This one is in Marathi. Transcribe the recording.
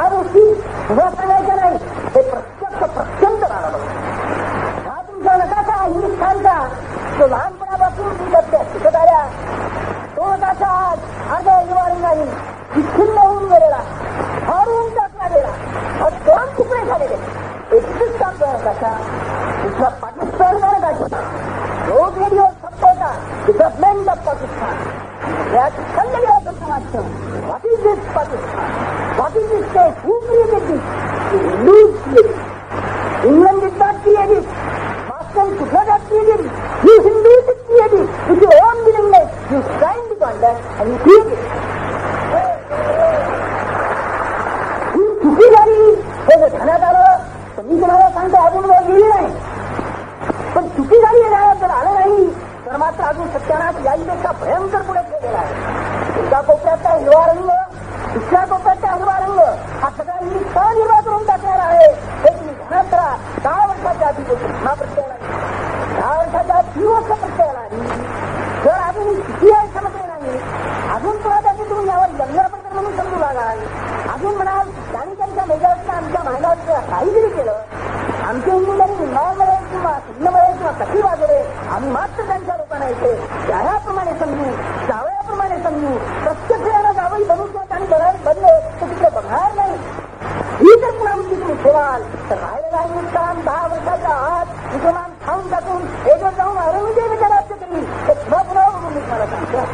त्या गोष्टी तुला सांगायच्या नाही, हे प्रत्यक्ष प्रत्यंत राहणार. हा तुमचा नकाशा हिंदुस्थानचा तो लहानपणापासून तुमच्या शिकत आल्या, तो नकाशा आज अर्ध्या युवारंगाने विच्छिन्न होऊन गेलेला, हरवून टाकला गेला, दोन तुकडे झालेले. एकच कामचा नकाशा, दुसरा पाकिस्तानचा नकाशा. तो रेडिओ शब्द होता डेव्हलपमेंट ऑफ पाकिस्तान. यात सल्लेलं होतं वाटतं, what is this Pakistan, what is this state, who created this, Hindus created, England did not create it, Boston could not have created it, you Hindus did create it, with your own willingness, you signed the contract and you created it. ही चुकी झाली हे जर ठाण्यात आलं तर मी तुम्हाला सांगतो अजून वेळ गेली नाही, पण चुकी झाली हे जर आलं नाही तर मात्र अजून सत्यानाश याहीपेक्षा भयंकर पुढे ठेवलेला आहे. एका कोपऱ्याचा हिरवा रंग, दुसऱ्या कोपऱ्याचा हिरवा रंग, हा सगळा हिंदुस्थान हिरवा करून टाकणार आहे. हे तुम्ही ध्यानात राहा. 10 वर्षाच्या आधी पुन्हा प्रत्यय आला, 10 वर्षाच्या आधी 3 वर्ष प्रत्यय आला. जर अजून किती आहे समजले नाही, अजून पुन्हा त्याची तुम्ही यावर लंगर प्रकरण म्हणून समजू लागाल, अजून म्हणाल त्यांनी त्यांच्या मेजर्सनं आमच्या महिलांचं काहीतरी केलं, आमच्या हिंदूंनी निंबाळमध्ये किंवा सिंधमध्ये किंवा कशी वाजले, आम्ही मात्र त्यांच्या लोकांना येते त्याप्रमाणे समजू, जावयाप्रमाणे समजू. प्रत्यक्ष याला जावई बनवतात आणि बनले तर तिकडे बघणार नाही. ही जर पुन्हा तुम्ही ठेवाल तर राहिलेला हिंदुस्थान 10 वर्षाच्या आत विद्यमान खाऊन टाकून एक जाऊन औरंगजेब राज्य करील. तर पुन्हा बघून मी तुम्हाला सांगतो